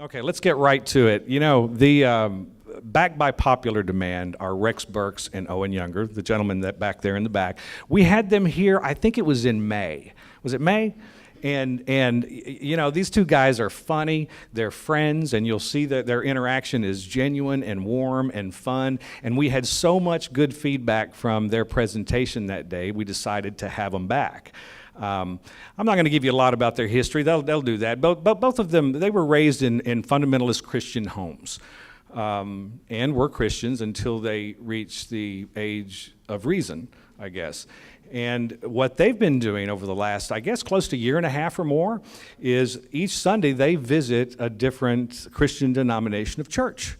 Okay, let's get right to it. You know, backed by popular demand are Rex Burks and Owen Younger, the gentleman that back there in the back. We had them here, I think it was in May. Was it May? And you know, these two guys are funny, they're friends, and you'll see that their interaction is genuine and warm and fun. And we had so much good feedback from their presentation that day, we decided to have them back. I'm not going to give you a lot about their history. They'll do that. But both of them, they were raised in fundamentalist Christian homes, and were Christians until they reached the age of reason, I guess. And what they've been doing over the last, I guess, close to a year and a half or more, is each Sunday they visit a different Christian denomination of church.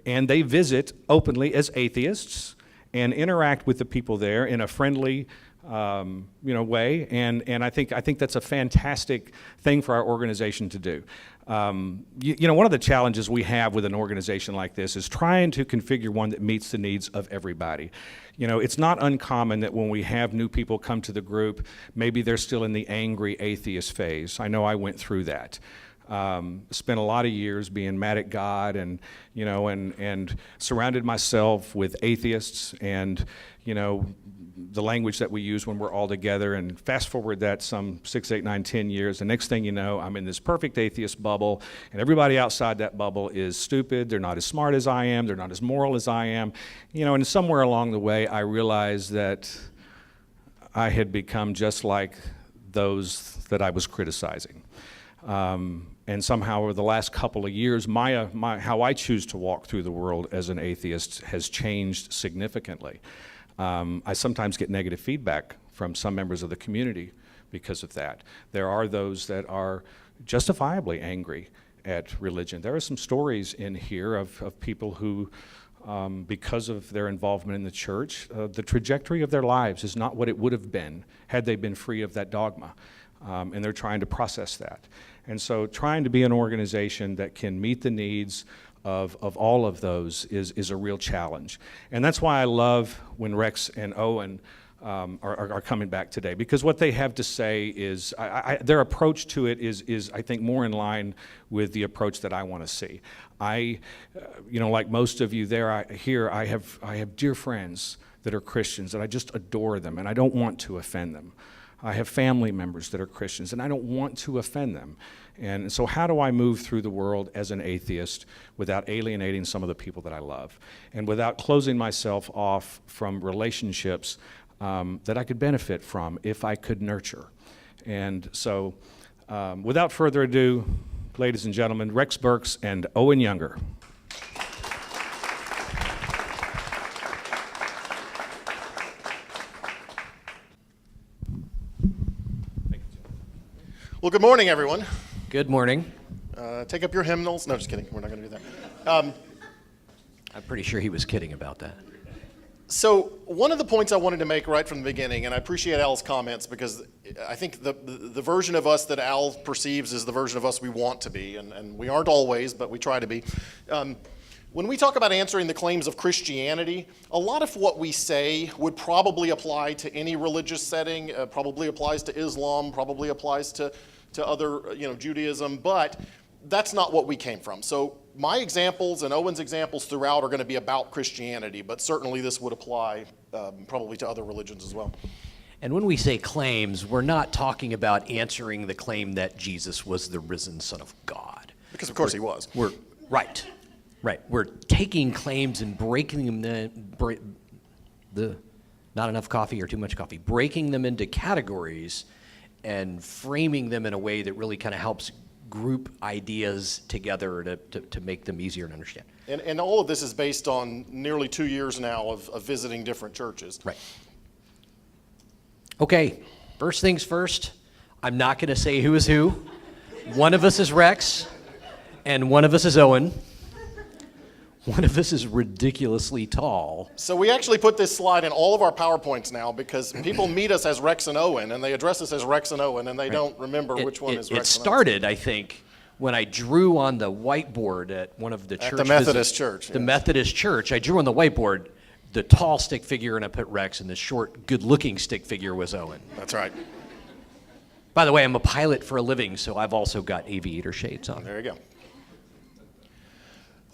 And they visit openly as atheists and interact with the people there in a friendly way, and I think that's a fantastic thing for our organization to do. You know, one of the challenges we have with an organization like this is trying to configure one that meets the needs of everybody. You know, it's not uncommon that when we have new people come to the group, maybe they're still in the angry atheist phase. I know I went through that. Spent a lot of years being mad at God, and and surrounded myself with atheists, and the language that we use when we're all together. And fast forward that some 6, 8, 9, 10 years, the next thing you know, I'm in this perfect atheist bubble, and everybody outside that bubble is stupid. They're not as smart as I am. They're not as moral as I am. And somewhere along the way, I realized that I had become just like those that I was criticizing. And somehow over the last couple of years, my how I choose to walk through the world as an atheist has changed significantly. I sometimes get negative feedback from some members of the community because of that. There are those that are justifiably angry at religion. There are some stories in here of people who, because of their involvement in the church, the trajectory of their lives is not what it would have been had they been free of that dogma. And they're trying to process that. And so trying to be an organization that can meet the needs of all of those is a real challenge. And that's why I love when Rex and Owen are coming back today, because what they have to say is, their approach to it is I think more in line with the approach that I want to see. Like most of you there, I have dear friends that are Christians, and I just adore them, and I don't want to offend them. I have family members that are Christians, and I don't want to offend them. And so how do I move through the world as an atheist without alienating some of the people that I love, and without closing myself off from relationships that I could benefit from if I could nurture? And so without further ado, ladies and gentlemen, Rex Burks and Owen Younger. Well, good morning, everyone. Good morning. Take up your hymnals. No, just kidding. We're not going to do that. I'm pretty sure he was kidding about that. So one of the points I wanted to make right from the beginning, and I appreciate Al's comments, because I think the version of us that Al perceives is the version of us we want to be, and we aren't always, but we try to be. When we talk about answering the claims of Christianity, a lot of what we say would probably apply to any religious setting, probably applies to Islam, probably applies to other, Judaism, but that's not what we came from. So my examples and Owen's examples throughout are going to be about Christianity, but certainly this would apply probably to other religions as well. And when we say claims, we're not talking about answering the claim that Jesus was the risen Son of God. Because of course he was. Right. We're taking claims and breaking them, not enough coffee or too much coffee, breaking them into categories and framing them in a way that really kind of helps group ideas together to make them easier to understand. And all of this is based on nearly 2 years now of visiting different churches. Right. Okay, first things first, I'm not going to say who is who. One of us is Rex, and one of us is Owen. One of us is ridiculously tall. So we actually put this slide in all of our PowerPoints now, because people meet us as Rex and Owen, and they address us as Rex and Owen, and they don't remember which one is Rex and Owen. It started, I think, when I drew on the whiteboard at one of the churches. At the Methodist church. The Methodist church. I drew on the whiteboard the tall stick figure, and I put Rex, and the short, good-looking stick figure was Owen. That's right. By the way, I'm a pilot for a living, so I've also got aviator shades on. There you go.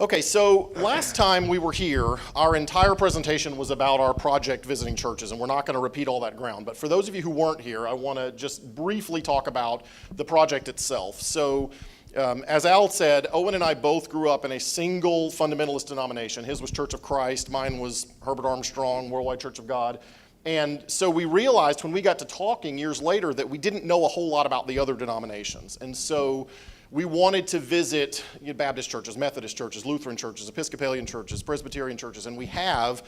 Okay, so last time we were here, our entire presentation was about our project visiting churches, and we're not going to repeat all that ground. But for those of you who weren't here, I want to just briefly talk about the project itself. So, as Al said, Owen and I both grew up in a single fundamentalist denomination. His was Church of Christ, mine was Herbert Armstrong, Worldwide Church of God. And so we realized when we got to talking years later that we didn't know a whole lot about the other denominations. And so we wanted to visit Baptist churches, Methodist churches, Lutheran churches, Episcopalian churches, Presbyterian churches, and we have.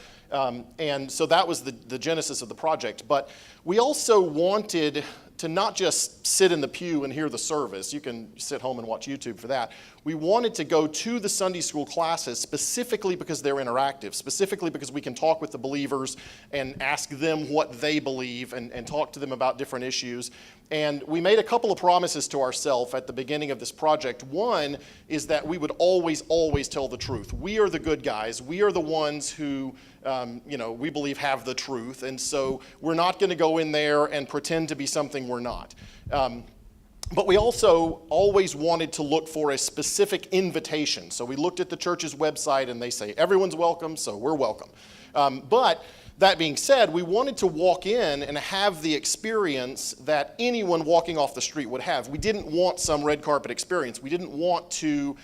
And so that was the genesis of the project. But we also wanted to not just sit in the pew and hear the service. You can sit home and watch YouTube for that. We wanted to go to the Sunday school classes specifically because they're interactive, specifically because we can talk with the believers and ask them what they believe and talk to them about different issues. And we made a couple of promises to ourselves at the beginning of this project. One is that we would always, always tell the truth. We are the good guys. We are the ones who, we believe have the truth. And so we're not going to go in there and pretend to be something we're not. But we also always wanted to look for a specific invitation. So we looked at the church's website and they say, everyone's welcome, so we're welcome. But that being said, we wanted to walk in and have the experience that anyone walking off the street would have. We didn't want some red carpet experience. We didn't want to,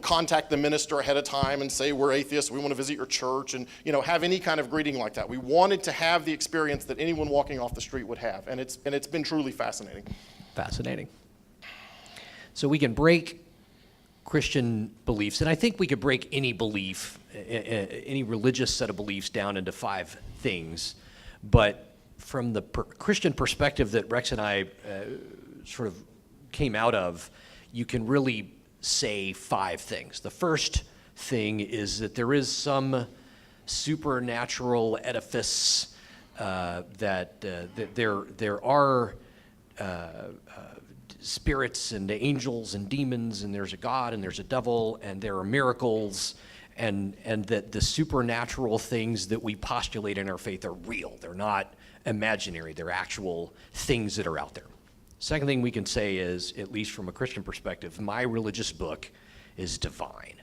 contact the minister ahead of time and say, we're atheists, we want to visit your church, and, have any kind of greeting like that. We wanted to have the experience that anyone walking off the street would have, and it's been truly fascinating. Fascinating. So we can break Christian beliefs, and I think we could break any belief, any religious set of beliefs down into 5 things. But from the Christian perspective that Rex and I sort of came out of, you can really say 5 things. The first thing is that there is some supernatural edifice, that there are spirits and angels and demons, and there's a God and there's a devil, and there are miracles, and that the supernatural things that we postulate in our faith are real. They're not imaginary. They're actual things that are out there. Second thing we can say is, at least from a Christian perspective, my religious book is divine.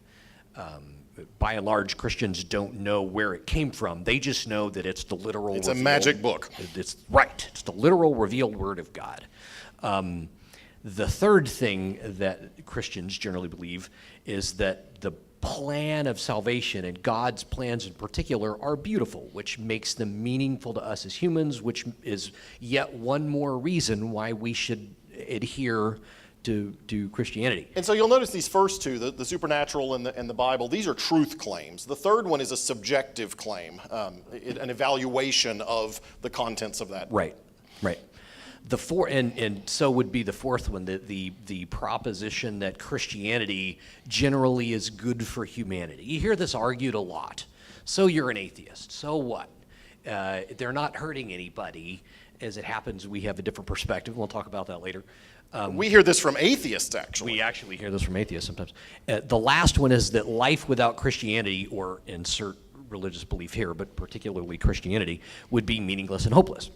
By and large, Christians don't know where it came from. They just know that it's the literal. It's a magic book. It's right. It's the literal revealed word of God. The third thing that Christians generally believe is that the plan of salvation and God's plans in particular are beautiful, which makes them meaningful to us as humans, which is yet one more reason why we should adhere to Christianity. And so you'll notice these first two, the supernatural and the Bible, these are truth claims. The third one is a subjective claim, an evaluation of the contents of that. Right. And so would be the fourth one, the proposition that Christianity generally is good for humanity. You hear this argued a lot. So you're an atheist. So what? They're not hurting anybody. As it happens, we have a different perspective. We'll talk about that later. We hear this from atheists, actually. We actually hear this from atheists sometimes. The last one is that life without Christianity, or insert religious belief here, but particularly Christianity, would be meaningless and hopeless.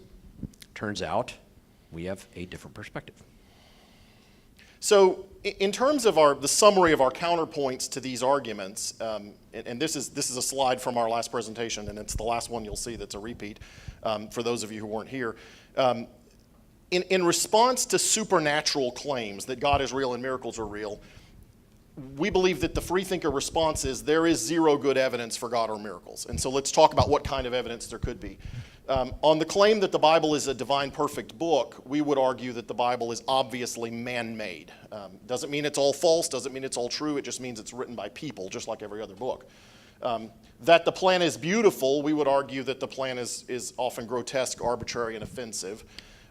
Turns out we have a different perspective. So in terms of the summary of our counterpoints to these arguments, and this is a slide from our last presentation, and it's the last one you'll see that's a repeat for those of you who weren't here. In response to supernatural claims that God is real and miracles are real, we believe that the freethinker response is there is zero good evidence for God or miracles. And so let's talk about what kind of evidence there could be. On the claim that the Bible is a divine perfect book, we would argue that the Bible is obviously man-made. Doesn't mean it's all false, doesn't mean it's all true, it just means it's written by people, just like every other book. That the plan is beautiful, we would argue that the plan is often grotesque, arbitrary, and offensive.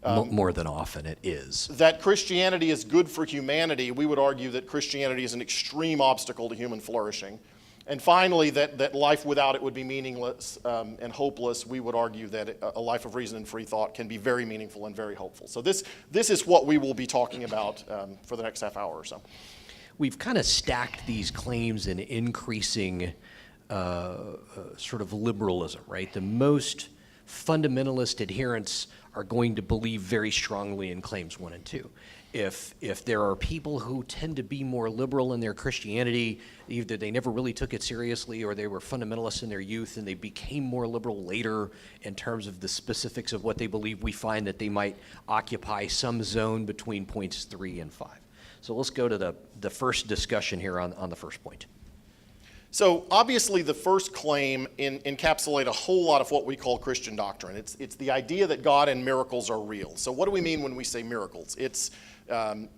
More than often it is. That Christianity is good for humanity, we would argue that Christianity is an extreme obstacle to human flourishing. And finally, that life without it would be meaningless and hopeless. We would argue that a life of reason and free thought can be very meaningful and very hopeful. So this is what we will be talking about for the next half hour or so. We've kind of stacked these claims in increasing sort of liberalism, right? The most fundamentalist adherents are going to believe very strongly in claims 1 and 2. if there are people who tend to be more liberal in their Christianity, either they never really took it seriously or they were fundamentalists in their youth and they became more liberal later in terms of the specifics of what they believe, we find that they might occupy some zone between points 3 and 5. So let's go to the first discussion here on the first point. So obviously the first claim encapsulate a whole lot of what we call Christian doctrine. It's the idea that God and miracles are real. So what do we mean when we say miracles? It's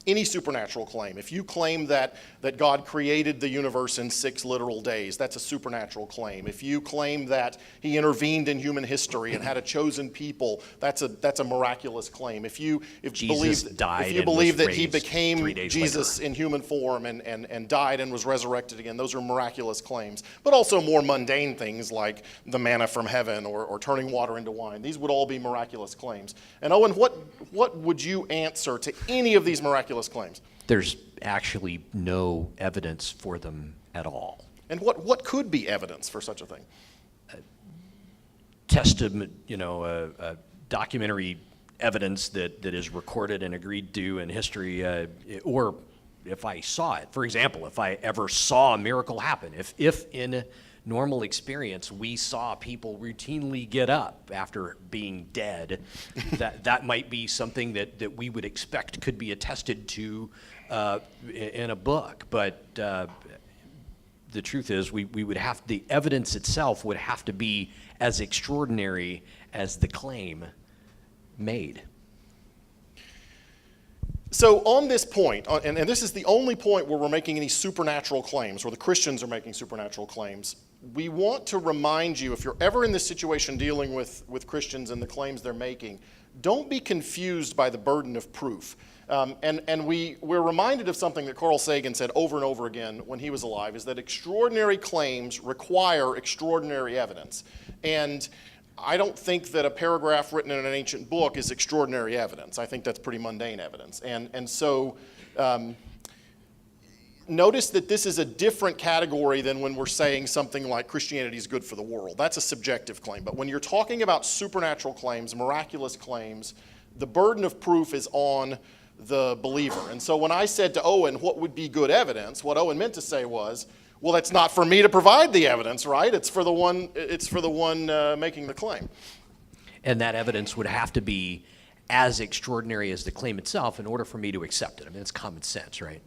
any supernatural claim. If you claim that God created the universe in 6 literal days, that's a supernatural claim. If you claim that he intervened in human history and had a chosen people, that's a miraculous claim. If you believe that he became Jesus in human form and died and was resurrected again, those are miraculous claims. But also more mundane things like the manna from heaven or turning water into wine. These would all be miraculous claims. And Owen, what would you answer to any of these miraculous claims? There's actually no evidence for them at all. And what could be evidence for such a thing? Testament, documentary evidence that is recorded and agreed to in history, or if I saw it. For example, if I ever saw a miracle happen, if in normal experience we saw people routinely get up after being dead, that might be something that we would expect could be attested to in a book. But the truth is we would have, the evidence itself would have to be as extraordinary as the claim made. So on this point, and this is the only point where we're making any supernatural claims, where the Christians are making supernatural claims, we want to remind you, if you're ever in this situation dealing with Christians and the claims they're making, don't be confused by the burden of proof. We're reminded of something that Carl Sagan said over and over again when he was alive, is that extraordinary claims require extraordinary evidence. And I don't think that a paragraph written in an ancient book is extraordinary evidence. I think that's pretty mundane evidence. So notice that this is a different category than when we're saying something like Christianity is good for the world. That's a subjective claim. But when you're talking about supernatural claims, miraculous claims, the burden of proof is on the believer. And so when I said to Owen, what would be good evidence, what Owen meant to say was, well, it's not for me to provide the evidence, right? It's for the one making the claim. And that evidence would have to be as extraordinary as the claim itself in order for me to accept it. I mean, it's common sense, right?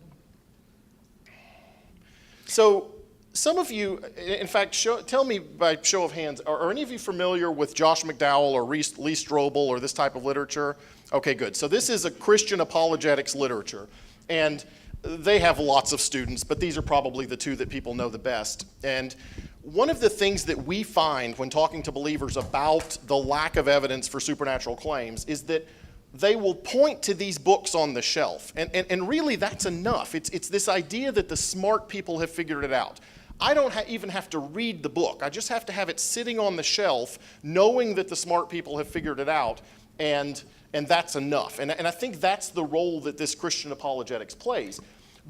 So some of you, in fact, tell me by show of hands, are any of you familiar with Josh McDowell or Lee Strobel or this type of literature? Okay, good. So this is a Christian apologetics literature. And they have lots of students, but these are probably the two that people know the best. And one of the things that we find when talking to believers about the lack of evidence for supernatural claims is that they will point to these books on the shelf. And really that's enough. It's this idea that the smart people have figured it out. I don't even have to read the book. I just have to have it sitting on the shelf knowing that the smart people have figured it out, and that's enough. And I think that's the role that this Christian apologetics plays.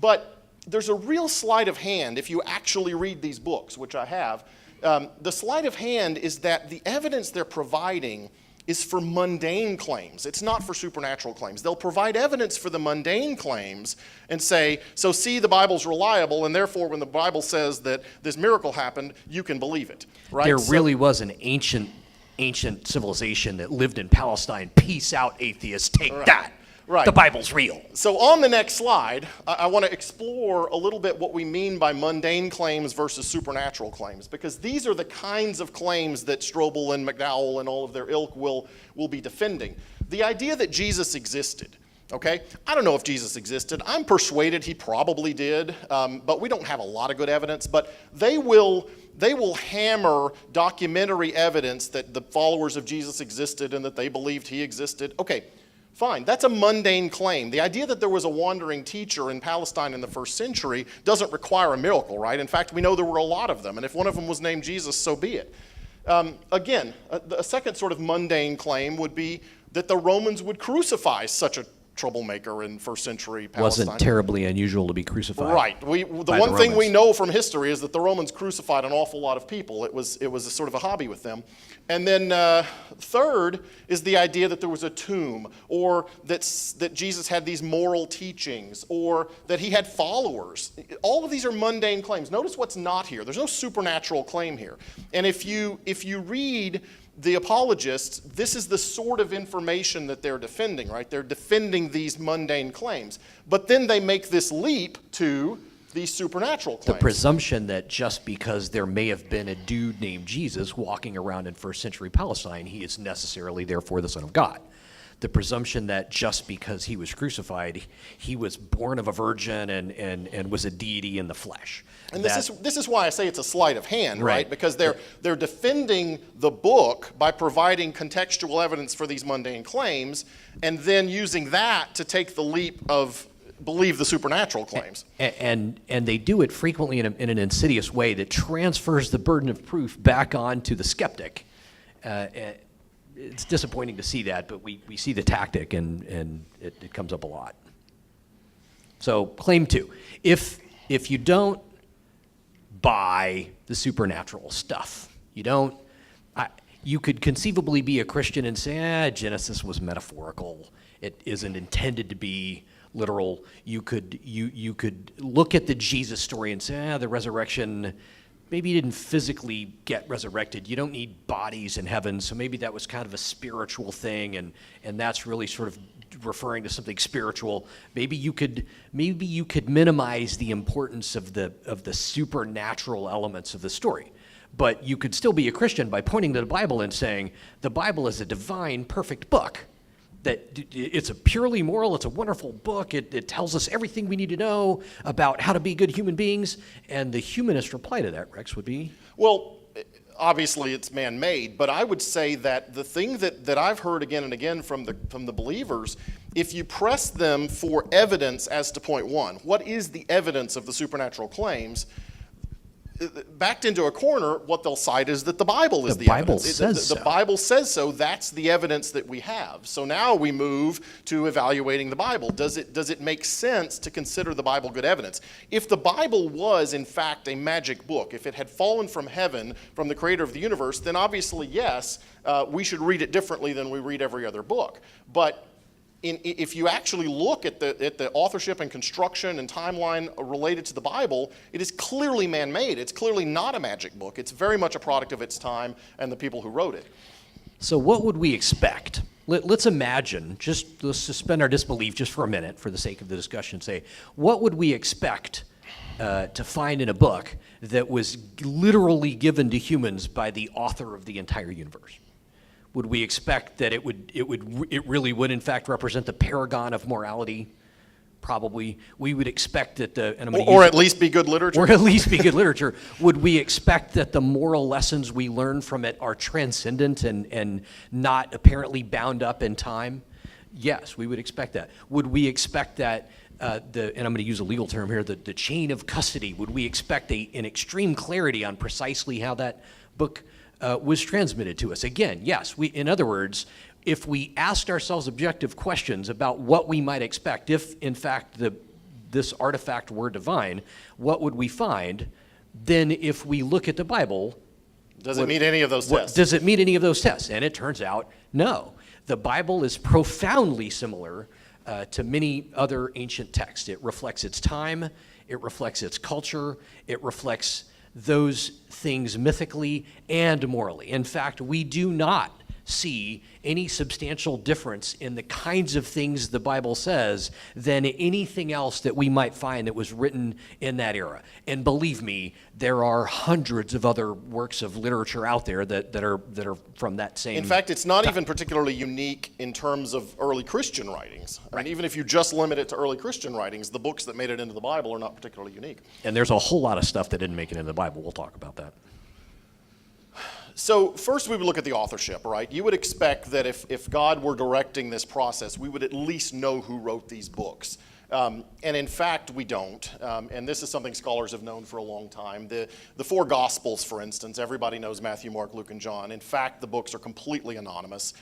But there's a real sleight of hand if you actually read these books, which I have. The sleight of hand is that the evidence they're providing is for mundane claims. It's not for supernatural claims. They'll provide evidence for the mundane claims and say, so see, the Bible's reliable, and therefore when the Bible says that this miracle happened, you can believe it. Right? There really was an ancient civilization that lived in Palestine. Peace out, atheists. Take that. Right. The Bible's real. So on the next slide, I want to explore a little bit what we mean by mundane claims versus supernatural claims, because these are the kinds of claims that Strobel and McDowell and all of their ilk will be defending. The idea that Jesus existed, okay? I don't know if Jesus existed. I'm persuaded he probably did, but we don't have a lot of good evidence. But they will hammer documentary evidence that the followers of Jesus existed and that they believed he existed. Okay. Fine, that's a mundane claim. The idea that there was a wandering teacher in Palestine in the first century doesn't require a miracle, right? In fact, we know there were a lot of them, and if one of them was named Jesus, so be it. Again, a second sort of mundane claim would be that the Romans would crucify such a troublemaker in first century Palestine. Wasn't terribly unusual to be crucified. Right. The by one the thing we Romans. know from history is that the Romans crucified an awful lot of people. It was a sort of a hobby with them. And then third is the idea that there was a tomb, or that Jesus had these moral teachings, or that he had followers. All of these are mundane claims. Notice what's not here. There's no supernatural claim here. And if you read the apologists, this is the sort of information that they're defending, right? They're defending these mundane claims. But then they make this leap to these supernatural The claims. presumption that just because there may have been a dude named Jesus walking around in first century Palestine, he is necessarily therefore the Son of God. The presumption that just because he was crucified, he was born of a virgin and was a deity in the flesh. And this is why I say it's a sleight of hand, right? Right. Because they're defending the book by providing contextual evidence for these mundane claims, and then using that to take the leap of believe the supernatural claims. And they do it frequently in an insidious way that transfers the burden of proof back on to the skeptic. It's disappointing to see that, but we see the tactic, and it comes up a lot. So claim 2, if you don't buy the supernatural stuff, you could conceivably be a Christian and say, Genesis was metaphorical. It isn't intended to be literal. You could look at the Jesus story and say, the resurrection, maybe you didn't physically get resurrected. You don't need bodies in heaven, so maybe that was kind of a spiritual thing, and that's really sort of referring to something spiritual. Maybe you could minimize the importance of the supernatural elements of the story. But you could still be a Christian by pointing to the Bible and saying, the Bible is a divine, perfect book. That it's a purely moral, it's a wonderful book, it tells us everything we need to know about how to be good human beings. And the humanist reply to that, Rex, would be? Well, obviously it's man-made, but I would say that the thing that I've heard again and again from the believers, if you press them for evidence as to point 1, what is the evidence of the supernatural claims? Backed into a corner, what they'll cite is that the Bible is the evidence. The Bible says so. That's the evidence that we have. So now we move to evaluating the Bible. Does it make sense to consider the Bible good evidence? If the Bible was, in fact, a magic book, if it had fallen from heaven, from the creator of the universe, then obviously, yes, we should read it differently than we read every other book. But if you actually look at the authorship and construction and timeline related to the Bible, it is clearly man-made. It's clearly not a magic book. It's very much a product of its time and the people who wrote it. So what would we expect? Let's imagine, let's suspend our disbelief just for a minute for the sake of the discussion, say, what would we expect to find in a book that was literally given to humans by the author of the entire universe? Would we expect that it really would in fact represent the paragon of morality? Probably. We would expect that or at least be good literature. Or at least be good literature. Would we expect that the moral lessons we learn from it are transcendent and not apparently bound up in time? Yes, we would expect that. Would we expect that and I'm going to use a legal term here, the chain of custody, would we expect an extreme clarity on precisely how that book was transmitted to us? Again, yes. In other words, if we asked ourselves objective questions about what we might expect, if in fact this artifact were divine, what would we find? Then if we look at the Bible, does it meet any of those tests? Does it meet any of those tests? And it turns out, no. The Bible is profoundly similar to many other ancient texts. It reflects its time, it reflects its culture, it reflects those things mythically and morally. In fact, we do not see any substantial difference in the kinds of things the Bible says than anything else that we might find that was written in that era. And believe me, there are hundreds of other works of literature out there that are from that same. In fact, it's not even particularly unique in terms of early Christian writings. Right. I mean, even if you just limit it to early Christian writings, the books that made it into the Bible are not particularly unique. And there's a whole lot of stuff that didn't make it into the Bible. We'll talk about that. So first we would look at the authorship, right? You would expect that if God were directing this process, we would at least know who wrote these books. And in fact, we don't. And this is something scholars have known for a long time. The four Gospels, for instance, everybody knows Matthew, Mark, Luke, and John. In fact, the books are completely anonymous.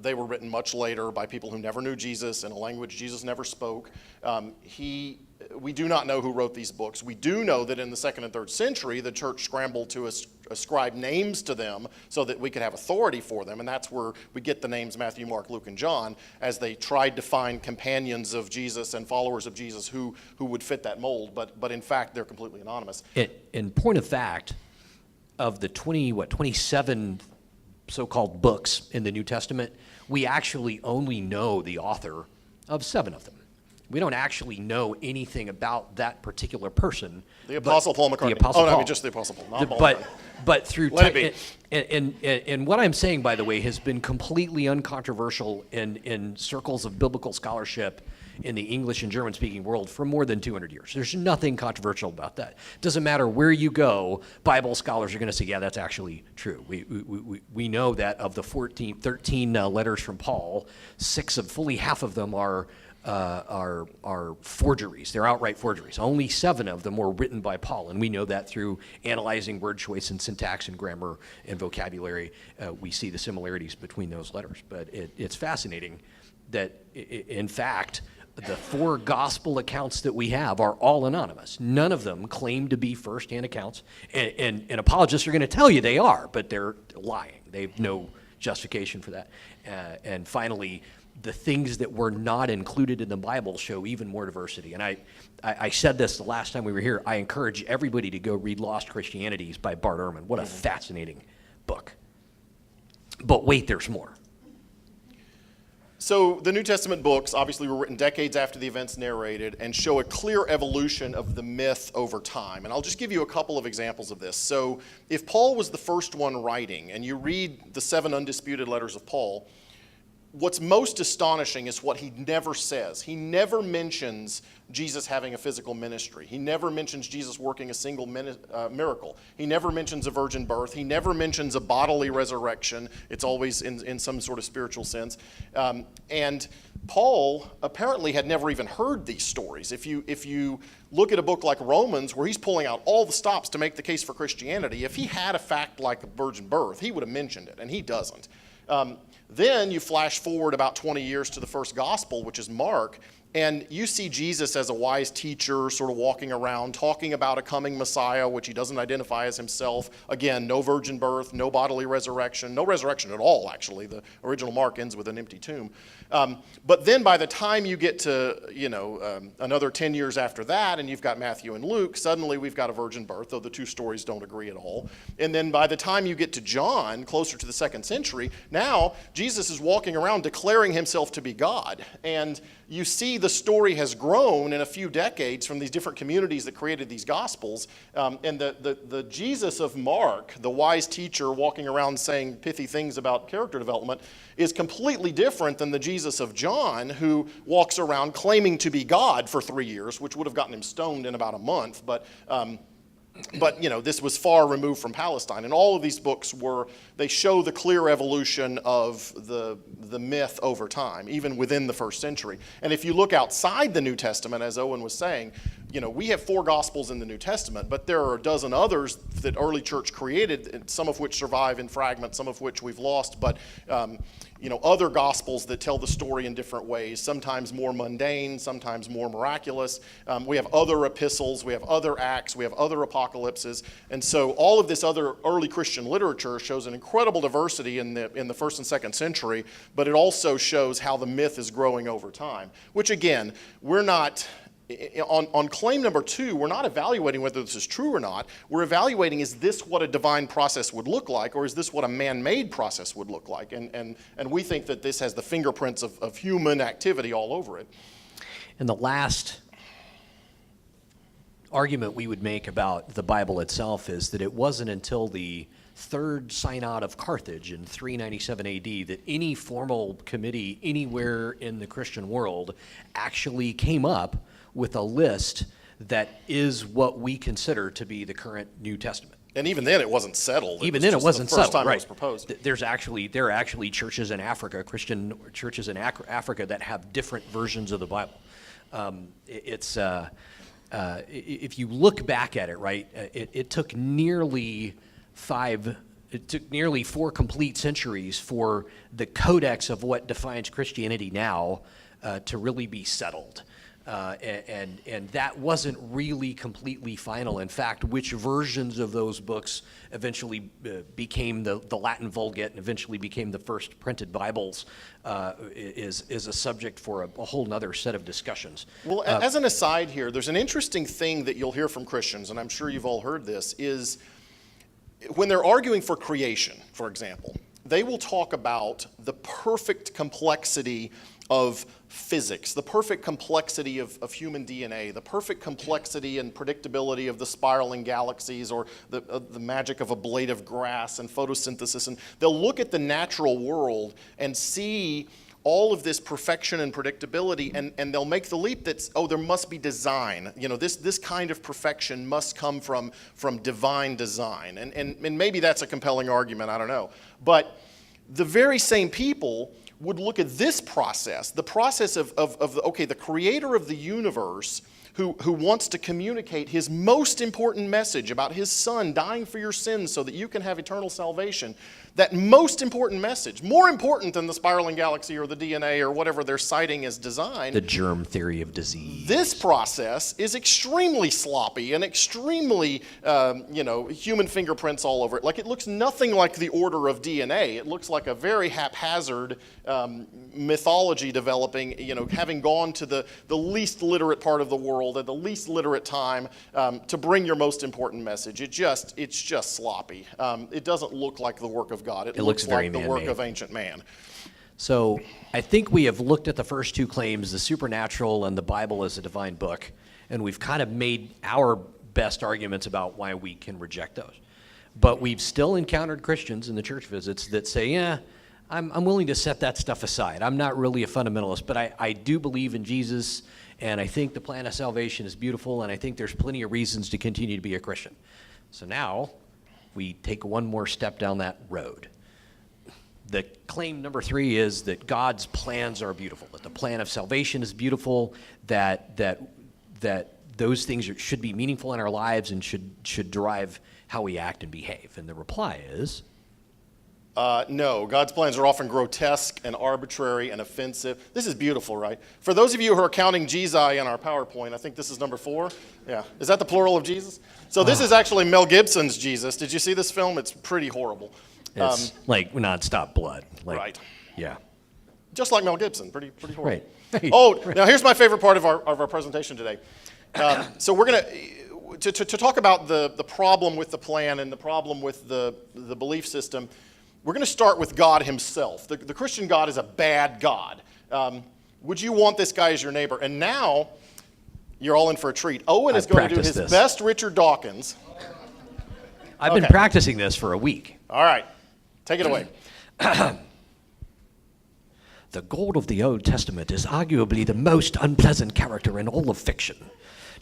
They were written much later by people who never knew Jesus in a language Jesus never spoke. We do not know who wrote these books. We do know that in the 2nd and 3rd century, the church scrambled to ascribe names to them so that we could have authority for them, and that's where we get the names Matthew, Mark, Luke, and John, as they tried to find companions of Jesus and followers of Jesus who would fit that mold, but in fact, they're completely anonymous. In point of fact, of the 27 so-called books in the New Testament, we actually only know the author of 7 of them. We don't actually know anything about that particular person. The Apostle Paul McCartney. The Apostle Paul. Paul. I mean, just the Apostle Paul, not Paul. But through Let it be. and what I'm saying, by the way, has been completely uncontroversial in circles of biblical scholarship in the English and German-speaking world for more than 200 years. There's nothing controversial about that. Doesn't matter where you go, Bible scholars are going to say, yeah, that's actually true. We know that of the 13 letters from Paul, fully half of them are forgeries. They're outright forgeries. Only 7 of them were written by Paul, and we know that through analyzing word choice and syntax and grammar and vocabulary. We see the similarities between those letters. But it's fascinating that, in fact, the 4 gospel accounts that we have are all anonymous. None of them claim to be first-hand accounts, and apologists are going to tell you they are, but they're lying. They have no justification for that. And finally, the things that were not included in the Bible show even more diversity. And I said this the last time we were here. I encourage everybody to go read Lost Christianities by Bart Ehrman. What a fascinating book. But wait, there's more. So the New Testament books obviously were written decades after the events narrated and show a clear evolution of the myth over time. And I'll just give you a couple of examples of this. So if Paul was the first one writing, and you read the 7 undisputed letters of Paul, what's most astonishing is what he never says. He never mentions Jesus having a physical ministry. He never mentions Jesus working a single miracle. He never mentions a virgin birth. He never mentions a bodily resurrection. It's always in some sort of spiritual sense. And Paul apparently had never even heard these stories. If you look at a book like Romans, where he's pulling out all the stops to make the case for Christianity, if he had a fact like a virgin birth, he would have mentioned it, and he doesn't. Then you flash forward about 20 years to the first gospel, which is Mark, and you see Jesus as a wise teacher sort of walking around talking about a coming Messiah, which he doesn't identify as himself. Again, no virgin birth, no bodily resurrection, no resurrection at all, actually. The original Mark ends with an empty tomb. But then by the time you get to, another 10 years after that, and you've got Matthew and Luke, suddenly we've got a virgin birth, though the 2 stories don't agree at all. And then by the time you get to John, closer to the 2nd century, now Jesus is walking around declaring himself to be God. And you see the story has grown in a few decades from these different communities that created these gospels. And the Jesus of Mark, the wise teacher walking around saying pithy things about character development, is completely different than the Jesus of John, who walks around claiming to be God for 3 years, which would have gotten him stoned in about a month. But this was far removed from Palestine. And all of these books they show the clear evolution of the myth over time, even within the 1st century. And if you look outside the New Testament, as Owen was saying, we have 4 Gospels in the New Testament, but there are a dozen others that early church created, some of which survive in fragments, some of which we've lost, but other Gospels that tell the story in different ways, sometimes more mundane, sometimes more miraculous. We have other epistles, we have other Acts, we have other apocalypses, and so all of this other early Christian literature shows an incredible diversity in the 1st and 2nd century, but it also shows how the myth is growing over time, which again, we're not... On claim number 2, we're not evaluating whether this is true or not. We're evaluating, is this what a divine process would look like, or is this what a man-made process would look like? And we think that this has the fingerprints of human activity all over it. And the last argument we would make about the Bible itself is that it wasn't until the 3rd Synod of Carthage in 397 AD that any formal committee anywhere in the Christian world actually came up with a list that is what we consider to be the current New Testament. And even then, it wasn't settled. Even then, it wasn't settled. The first time right. it was proposed. There are actually churches in Africa, Christian churches in Africa, that have different versions of the Bible. If you look back at it, right, it took nearly 4 complete centuries for the codex of what defines Christianity now to really be settled. And that wasn't really completely final. In fact, which versions of those books eventually became the Latin Vulgate and eventually became the first printed Bibles is a subject for a whole nother set of discussions. Well, as an aside here, there's an interesting thing that you'll hear from Christians, and I'm sure you've all heard this, is when they're arguing for creation, for example, they will talk about the perfect complexity of physics, the perfect complexity of human DNA, the perfect complexity and predictability of the spiraling galaxies, or the magic of a blade of grass and photosynthesis. And they'll look at the natural world and see all of this perfection and predictability, and they'll make the leap that, oh, there must be design. You know, this kind of perfection must come from divine design. And maybe that's a compelling argument, I don't know. But the very same people would look at this process, the process of the creator of the universe who wants to communicate his most important message about his son dying for your sins so that you can have eternal salvation. That most important message, more important than the spiraling galaxy or the DNA or whatever they're citing as design. The germ theory of disease. This process is extremely sloppy and extremely, human fingerprints all over it. Like, it looks nothing like the order of DNA. It looks like a very haphazard mythology developing, having gone to the least literate part of the world at the least literate time to bring your most important message. It's just sloppy. It doesn't look like the work of God. It looks very like the work man-made. of ancient man. So I think we have looked at the first two claims, the supernatural and the Bible as a divine book, and we've kind of made our best arguments about why we can reject those. But we've still encountered Christians in the church visits that say, yeah, I'm willing to set that stuff aside. I'm not really a fundamentalist, but I do believe in Jesus, and I think the plan of salvation is beautiful, and I think there's plenty of reasons to continue to be a Christian. So now we take one more step down that road. The claim number 3 is that God's plans are beautiful, that the plan of salvation is beautiful, that those things should be meaningful in our lives and should drive how we act and behave. And the reply is, no, God's plans are often grotesque and arbitrary and offensive. This is beautiful, right? For those of you who are counting Jesus in our PowerPoint, I think this is number 4. Yeah. Is that the plural of Jesus? So this is actually Mel Gibson's Jesus. Did you see this film? It's pretty horrible. it's like nonstop blood. Like, Right. Yeah. Just like Mel Gibson. Pretty horrible. Right. Oh, now here's my favorite part of our presentation today. So we're going to talk about the problem with the plan and the problem with the belief system. We're going to start with God himself. The Christian God is a bad God. Would you want this guy as your neighbor? And now, you're all in for a treat. Owen is going to do his best Richard Dawkins. I've been practicing this for a week. All right. Take it away. The God of the Old Testament is arguably the most unpleasant character in all of fiction.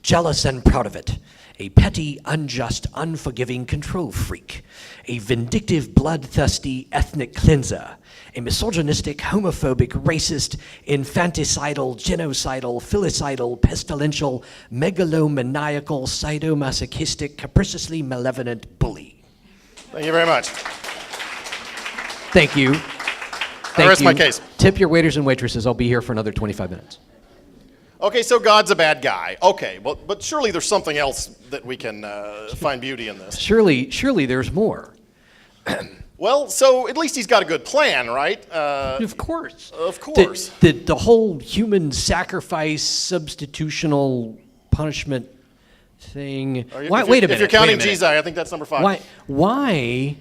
Jealous and proud of it. A petty, unjust, unforgiving control freak. A vindictive, bloodthirsty ethnic cleanser. A misogynistic, homophobic, racist, infanticidal, genocidal, filicidal, pestilential, megalomaniacal, sadomasochistic, capriciously malevolent bully. Thank you very much. Thank you. I rest my case. Tip your waiters and waitresses. I'll be here for another 25 minutes. Okay, so God's a bad guy. Okay, but surely there's something else that we can find beauty in this. Surely there's more. Well, so at least he's got a good plan, right? Of course. Of course. The whole human sacrifice, substitutional punishment thing. Wait a minute. If you're counting Jesus, I think that's number 5. Why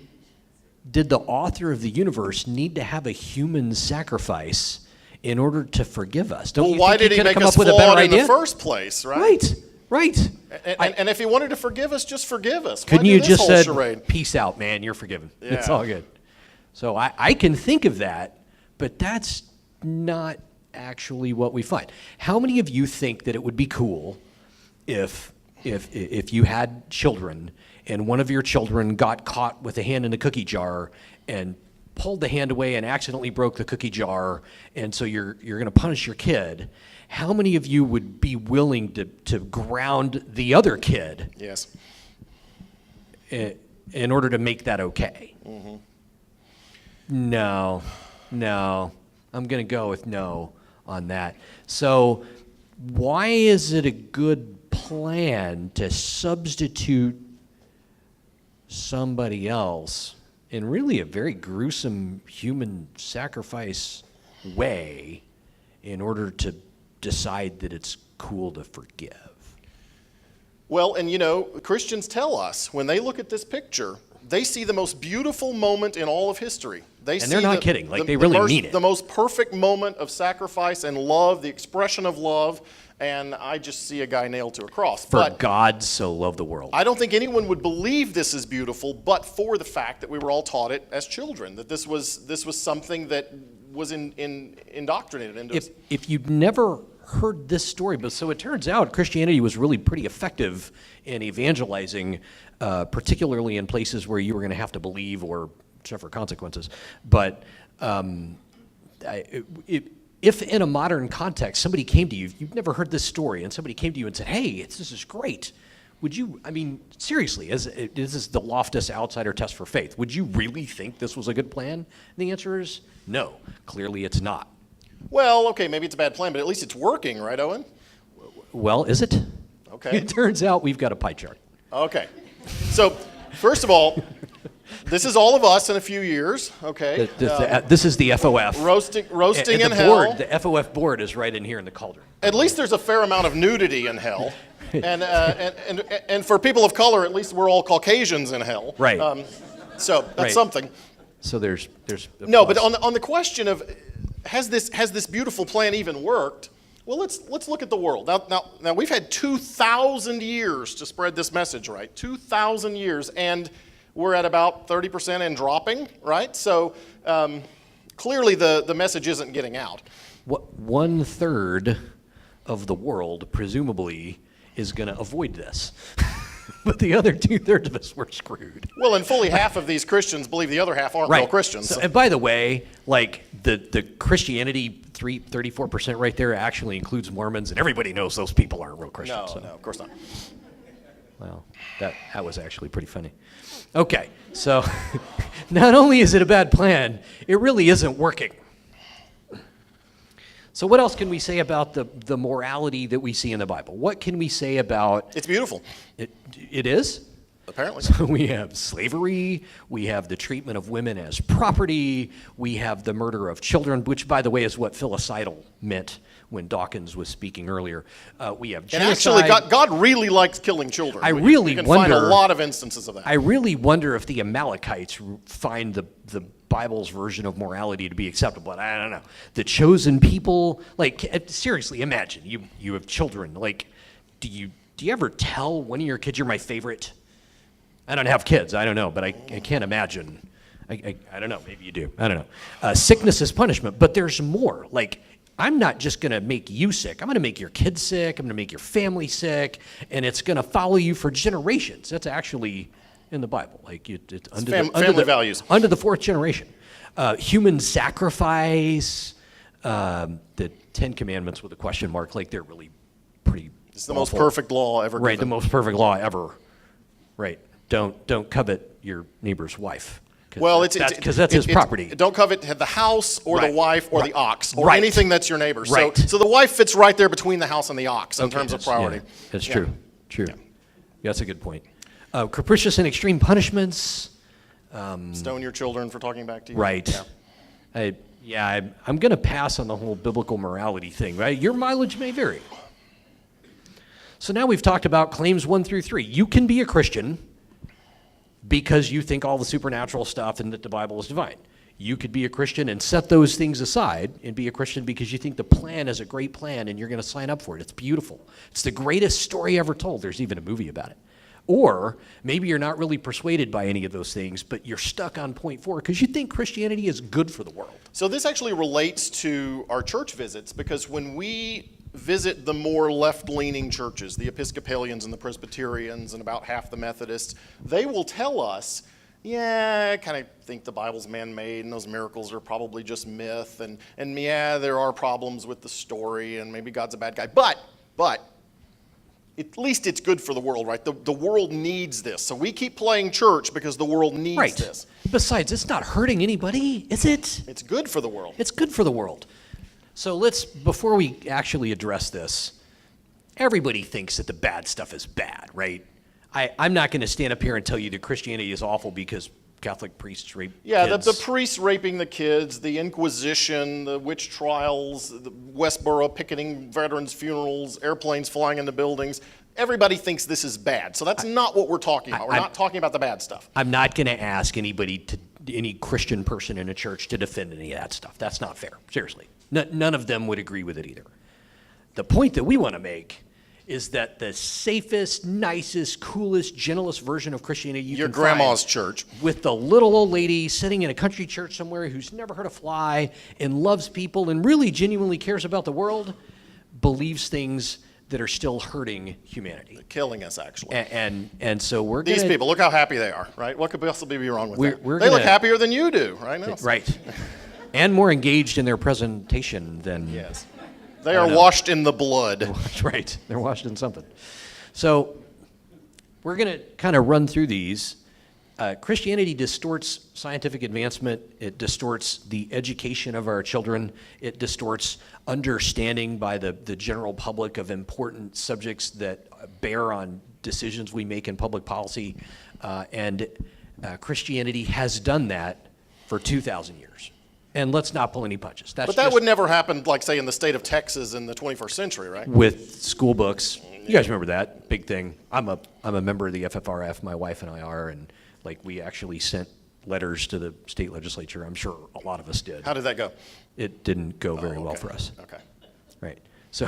did the author of the universe need to have a human sacrifice in order to forgive us? Well, why did he make us flawed in the first place, right? Right. And if he wanted to forgive us, just forgive us. Couldn't Why you do just this whole said, charade? peace out, man, you're forgiven. Yeah. It's all good. So I can think of that, but that's not actually what we find. How many of you think that it would be cool if you had children and one of your children got caught with a hand in a cookie jar and pulled the hand away and accidentally broke the cookie jar, and so you're going to punish your kid, how many of you would be willing to ground the other kid Yes. in order to make that okay? Mm-hmm. No. I'm going to go with no on that. So why is it a good plan to substitute somebody else in really a very gruesome human sacrifice way in order to decide that it's cool to forgive? Well, and Christians tell us when they look at this picture, they see the most beautiful moment in all of history. And they're not kidding. Like, they really mean it. The most perfect moment of sacrifice and love, the expression of love, and I just see a guy nailed to a cross. For God so loved the world. I don't think anyone would believe this is beautiful, but for the fact that we were all taught it as children, that this was something that was indoctrinated into us. If you'd never heard this story, but so it turns out Christianity was really pretty effective in evangelizing, particularly in places where you were going to have to believe or suffer consequences. But if in a modern context somebody came to you, you've never heard this story, and somebody came to you and said, "Hey, this is great," would you? I mean, seriously, this is the Loftus outsider test for faith. Would you really think this was a good plan? And the answer is no. Clearly, it's not. Well, okay, maybe it's a bad plan, but at least it's working, right, Owen? Well, is it? Okay. It turns out we've got a pie chart. Okay. So, first of all, this is all of us in a few years, okay? This is the FOF. Roasting in the hell. Board, the FOF board is right in here in the cauldron. At least there's a fair amount of nudity in hell. And for people of color, at least we're all Caucasians in hell. Right. So that's Right. something. So there's No, but on the question of has this beautiful plan even worked? Well, let's look at the world. Now we've had 2,000 years to spread this message, right? 2,000 years, and we're at about 30% and dropping, right? So clearly the message isn't getting out. what 1/3 of the world presumably is going to avoid this. But the other 2/3 of us were screwed. Well, and fully half of these Christians believe the other half aren't real Christians. So, and by the way, like the Christianity 34% right there actually includes Mormons, and everybody knows those people aren't real Christians. No, of course not. Well, that was actually pretty funny. Okay, so not only is it a bad plan, it really isn't working. So what else can we say about the morality that we see in the Bible? What can we say about... It's beautiful. It is? Apparently. So we have slavery, we have the treatment of women as property, we have the murder of children, which, by the way, is what filicidal meant when Dawkins was speaking earlier. We have genocide. And actually, God really likes killing children. I really you can wonder... find a lot of instances of that. I really wonder if the Amalekites find the Bible's version of morality to be acceptable. I don't know. The chosen people, like, seriously, imagine you have children. Like, do you ever tell one of your kids, "You're my favorite"? I don't have kids. I don't know, but I can't imagine. I don't know. Maybe you do. I don't know. Sickness is punishment, but there's more. Like, I'm not just going to make you sick. I'm going to make your kids sick. I'm going to make your family sick, and it's going to follow you for generations. That's actually in the Bible. Like, it's family values. Under the fourth generation. Human sacrifice, the Ten Commandments with a question mark, like, they're really pretty It's the most perfect law ever Right, given. the most perfect law ever. Right. Don't covet your neighbor's wife. Well, because that's his property. Don't covet the house or the wife or the ox or Right. anything that's your neighbor. Right. So the wife fits right there between the house and the ox in terms of priority. Yeah, that's true. True. Yeah. That's a good point. Capricious and extreme punishments. Stone your children for talking back to you. Right. Yeah. I'm going to pass on the whole biblical morality thing. Right. Your mileage may vary. So now we've talked about claims 1 through 3. You can be a Christian because you think all the supernatural stuff and that the Bible is divine. You could be a Christian and set those things aside and be a Christian because you think the plan is a great plan and you're going to sign up for it. It's beautiful. It's the greatest story ever told. There's even a movie about it. Or maybe you're not really persuaded by any of those things, but you're stuck on point 4 because you think Christianity is good for the world. So this actually relates to our church visits, because when we visit the more left-leaning churches, the Episcopalians and the Presbyterians and about half the Methodists, they will tell us yeah, I kind of think the Bible's man-made and those miracles are probably just myth, and yeah, there are problems with the story, and maybe God's a bad guy, but at least it's good for the world, right? The world needs this. So we keep playing church because the world needs this. Besides, it's not hurting anybody, is it? It's good for the world. It's good for the world. So before we actually address this, everybody thinks that the bad stuff is bad, right? I'm not going to stand up here and tell you that Christianity is awful because Catholic priests rape kids. The priests raping the kids, the Inquisition, the witch trials, the Westboro picketing veterans' funerals, airplanes flying into buildings. Everybody thinks this is bad. So that's not what we're talking about. We're not talking about the bad stuff. I'm not going to ask any Christian person in a church to defend any of that stuff. That's not fair. Seriously. None of them would agree with it either. The point that we want to make is that the safest, nicest, coolest, gentlest version of Christianity you Your can grandma's find, church. with the little old lady sitting in a country church somewhere who's never heard a fly and loves people and really genuinely cares about the world, believes things that are still hurting humanity. Killing us, actually. And so we're These gonna, people, look how happy they are, right? What could possibly be wrong with that? we're They look gonna- happier than you do, right now. Right. And more engaged in their presentation than... Yes. They are washed in the blood. Right. They're washed in something. So we're going to kind of run through these. Christianity distorts scientific advancement. It distorts the education of our children. It distorts understanding by the general public of important subjects that bear on decisions we make in public policy. And Christianity has done that for 2,000 years. And let's not pull any punches. But that would never happen, like, say, in the state of Texas in the 21st century, right? With school books. You guys remember that big thing? I'm a member of the FFRF. My wife and I are, and like we actually sent letters to the state legislature. I'm sure a lot of us did. How did that go? It didn't go very well for us. Okay. Right. So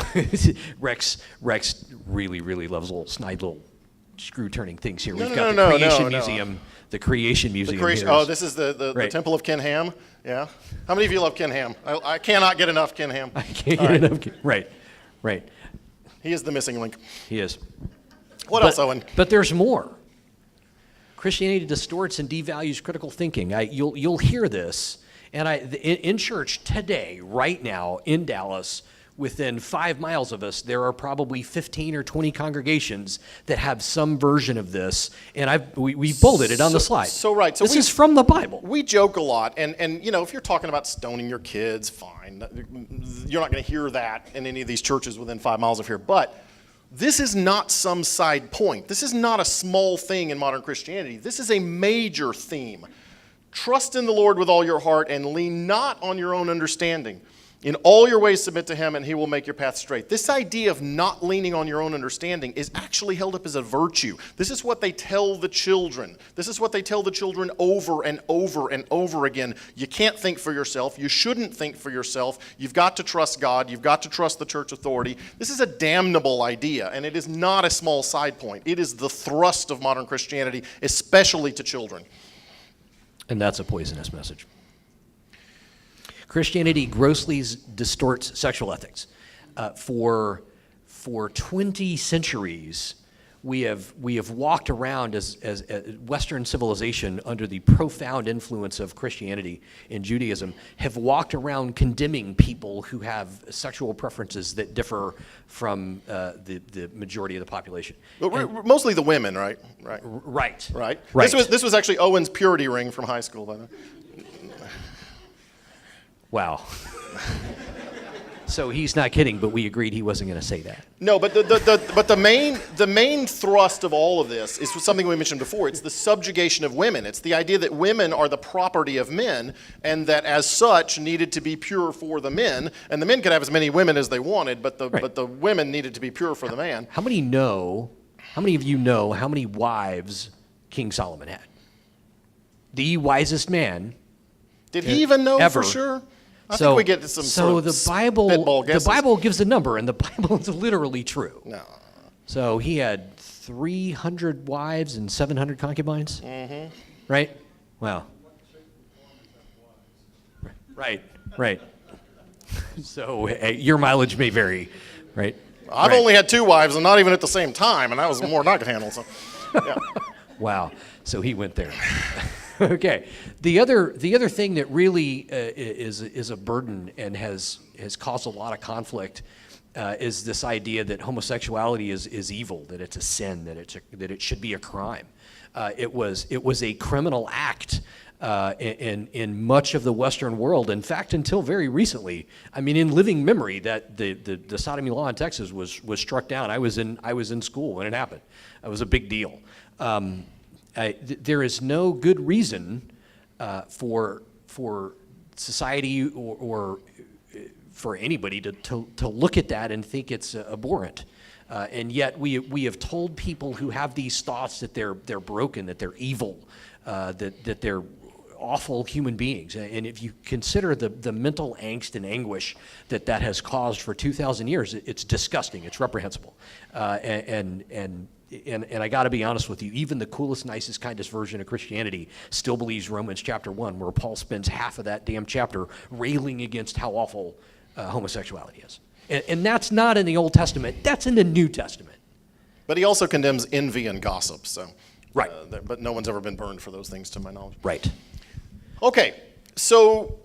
Rex really loves little snide little screw turning things here. We've got the Creation Museum. The Creation Museum. This is the Right. Temple of Ken Ham? Yeah. How many of you love Ken Ham? I cannot get enough Ken Ham. I can't get enough. Right. He is the missing link. He is. What else, Owen? But there's more. Christianity distorts and devalues critical thinking. You'll hear this, and in church today, right now in Dallas, within 5 miles of us, there are probably 15 or 20 congregations that have some version of this, and we bolded it on the slide. So this is from the Bible. We joke a lot, and if you're talking about stoning your kids, fine. You're not going to hear that in any of these churches within 5 miles of here, but this is not some side point. This is not a small thing in modern Christianity. This is a major theme. Trust in the Lord with all your heart and lean not on your own understanding. In all your ways submit to him, and he will make your path straight. This idea of not leaning on your own understanding is actually held up as a virtue. This is what they tell the children. This is what they tell the children over and over and over again. You can't think for yourself. You shouldn't think for yourself. You've got to trust God. You've got to trust the church authority. This is a damnable idea, and it is not a small side point. It is the thrust of modern Christianity, especially to children. And that's a poisonous message. Christianity grossly distorts sexual ethics. For 20 centuries, we have walked around as Western civilization under the profound influence of Christianity and Judaism, have walked around condemning people who have sexual preferences that differ from the majority of the population. But mostly the women, right? Right. This was actually Owen's purity ring from high school, by the way. Wow. So he's not kidding, but we agreed he wasn't going to say that. No, but the main thrust of all of this is something we mentioned before. It's the subjugation of women. It's the idea that women are the property of men, and that as such needed to be pure for the men. And the men could have as many women as they wanted, but the women needed to be pure for the man. How many of you know how many wives King Solomon had? The wisest man. Did he even know ever. for sure? I think we get some sort of spitball guesses. The Bible gives a number, and the Bible is literally true. No. So he had 300 wives and 700 concubines? Mm-hmm. Right? Wow. Right. So your mileage may vary, right? I've only had 2 wives, and not even at the same time, and that was more than I could handle. So, yeah. Wow. So he went there. Okay. The other thing that really is a burden and has caused a lot of conflict is this idea that homosexuality is evil, that it's a sin, that it should be a crime. It was a criminal act in much of the Western world. In fact, until very recently, I mean, in living memory, that the sodomy law in Texas was struck down. I was in school when it happened. It was a big deal. There is no good reason for society or for anybody to look at that and think it's abhorrent. And yet we have told people who have these thoughts that they're broken, that they're evil, that they're awful human beings. And if you consider the mental angst and anguish that has caused for 2,000 years, it's disgusting. It's reprehensible. And I got to be honest with you, even the coolest, nicest, kindest version of Christianity still believes Romans chapter 1, where Paul spends half of that damn chapter railing against how awful homosexuality is. And that's not in the Old Testament. That's in the New Testament. But he also condemns envy and gossip. So, right. But no one's ever been burned for those things, to my knowledge. Right. Okay, so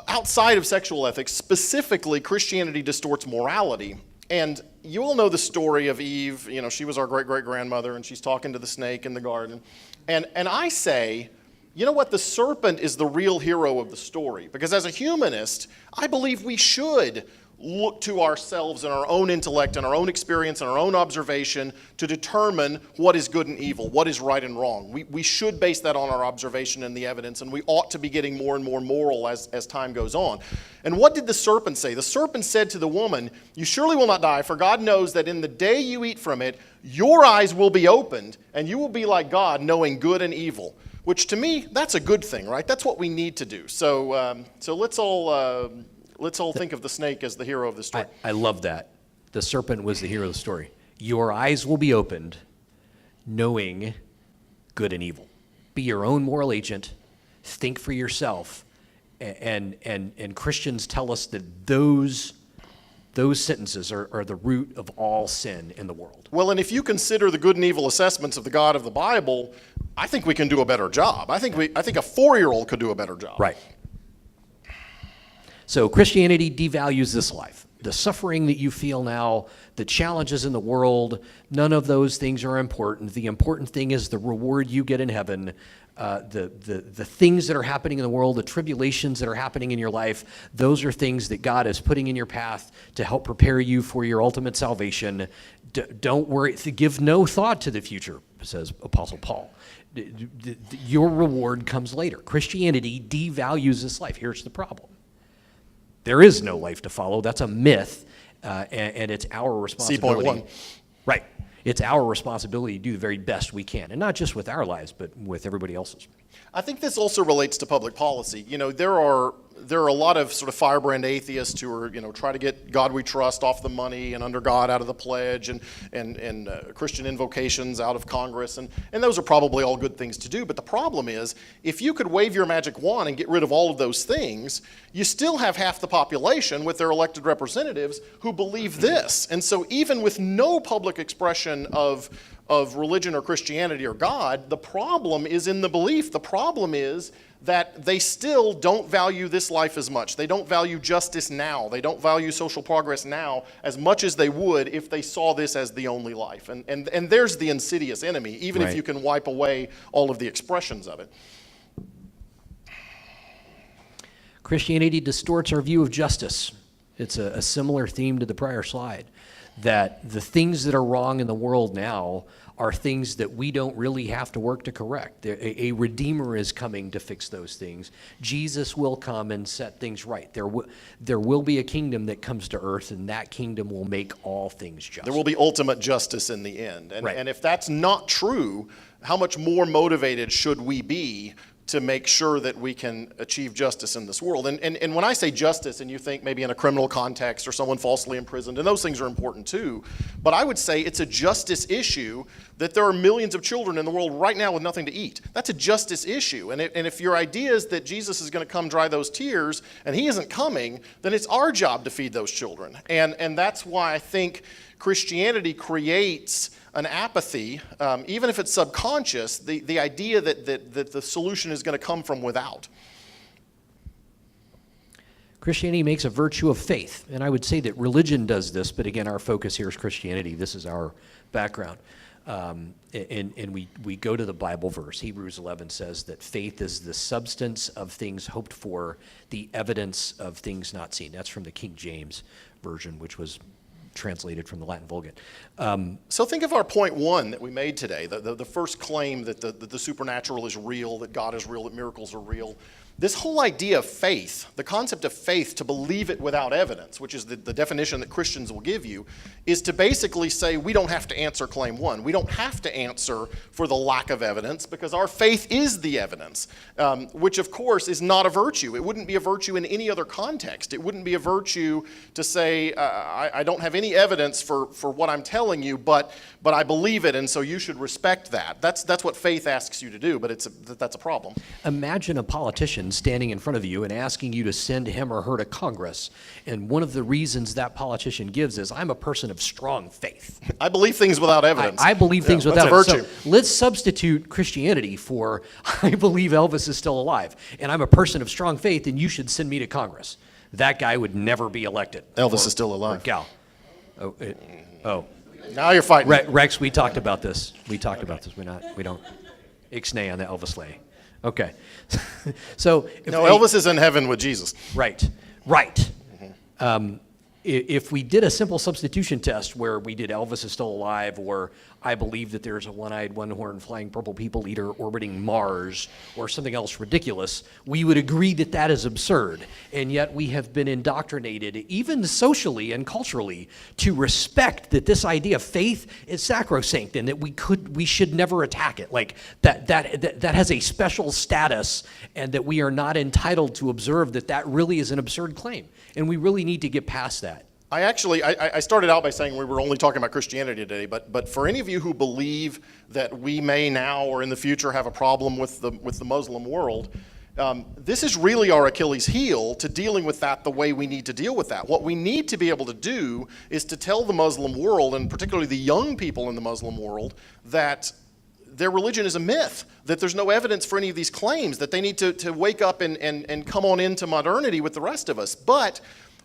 outside of sexual ethics, specifically, Christianity distorts morality. And you all know the story of Eve. You know, she was our great-great-grandmother, and she's talking to the snake in the garden. And I say, you know what? The serpent is the real hero of the story. Because as a humanist, I believe we should look to ourselves and our own intellect and our own experience and our own observation to determine what is good and evil, what is right and wrong. We should base that on our observation and the evidence, and we ought to be getting more and more moral as time goes on. And what did the serpent say? The serpent said to the woman, "You surely will not die, for God knows that in the day you eat from it, your eyes will be opened, and you will be like God, knowing good and evil." Which to me, that's a good thing, right? That's what we need to do. So let's all think of the snake as the hero of the story. I love that. The serpent was the hero of the story. Your eyes will be opened, knowing good and evil. Be your own moral agent. Think for yourself. And Christians tell us that those sentences are the root of all sin in the world. Well, and if you consider the good and evil assessments of the God of the Bible, I think we can do a better job. I think a 4-year-old could do a better job. Right. So Christianity devalues this life. The suffering that you feel now, the challenges in the world, none of those things are important. The important thing is the reward you get in heaven. The things that are happening in the world, the tribulations that are happening in your life, those are things that God is putting in your path to help prepare you for your ultimate salvation. Don't worry, give no thought to the future, says Apostle Paul. Your reward comes later. Christianity devalues this life. Here's the problem. There is no life to follow. That's a myth, and it's our responsibility. C.1. Right. It's our responsibility to do the very best we can, and not just with our lives, but with everybody else's. I think this also relates to public policy. You know, there are a lot of sort of firebrand atheists who are, try to get God we trust off the money and under God out of the pledge and Christian invocations out of Congress. And those are probably all good things to do. But the problem is, if you could wave your magic wand and get rid of all of those things, you still have half the population with their elected representatives who believe this. And so even with no public expression of religion or Christianity or God, the problem is in the belief. The problem is that they still don't value this life as much. They don't value justice now. They don't value social progress now as much as they would if they saw this as the only life. And there's the insidious enemy, even if you can wipe away all of the expressions of it. Christianity distorts our view of justice. It's a similar theme to the prior slide, that the things that are wrong in the world now are things that we don't really have to work to correct. A Redeemer is coming to fix those things. Jesus will come and set things right. There will be a kingdom that comes to earth, and that kingdom will make all things just. There will be ultimate justice in the end. Right. And if that's not true, how much more motivated should we be to make sure that we can achieve justice in this world? And when I say justice, and you think maybe in a criminal context or someone falsely imprisoned, and those things are important too, but I would say it's a justice issue that there are millions of children in the world right now with nothing to eat. That's a justice issue. And if your idea is that Jesus is going to come dry those tears, and he isn't coming, then it's our job to feed those children. And that's why I think Christianity creates an apathy, even if it's subconscious, the idea that the solution is going to come from without. Christianity makes a virtue of faith, and I would say that religion does this, but again, our focus here is Christianity. This is our background. And we go to the Bible verse. Hebrews 11 says that faith is the substance of things hoped for, the evidence of things not seen. That's from the King James Version, which was translated from the Latin Vulgate. So think of our point one that we made today, the first claim that the supernatural is real, that God is real, that miracles are real. This whole idea of faith, the concept of faith, to believe it without evidence, which is the definition that Christians will give you, is to basically say we don't have to answer claim one. We don't have to answer for the lack of evidence because our faith is the evidence, which of course is not a virtue. It wouldn't be a virtue in any other context. It wouldn't be a virtue to say I don't have any evidence for what I'm telling you, but I believe it, and so you should respect that. That's what faith asks you to do, but that's a problem. Imagine a politician standing in front of you and asking you to send him or her to Congress, and one of the reasons that politician gives is, I'm a person of strong faith. I believe things without evidence. I believe things without that's a evidence. virtue. So let's substitute Christianity for, I believe Elvis is still alive, and I'm a person of strong faith, and you should send me to Congress. That guy would never be elected. Elvis is still alive. Or gal. Oh. Now you're fighting. Rex, we talked about this. We don't ixnay on the Elvis lay. Okay. So Elvis is in heaven with Jesus. Right. If we did a simple substitution test where we did Elvis is still alive, or I believe that there's a one-eyed, one-horned flying purple people eater orbiting Mars, or something else ridiculous, we would agree that that is absurd. And yet we have been indoctrinated, even socially and culturally, to respect that this idea of faith is sacrosanct and that we should never attack it. Like that has a special status, and that we are not entitled to observe that really is an absurd claim. And we really need to get past that. I started out by saying we were only talking about Christianity today, but for any of you who believe that we may now or in the future have a problem with the Muslim world, this is really our Achilles heel to dealing with that the way we need to deal with that. What we need to be able to do is to tell the Muslim world, and particularly the young people in the Muslim world, that their religion is a myth, that there's no evidence for any of these claims, that they need to wake up and come on into modernity with the rest of us. But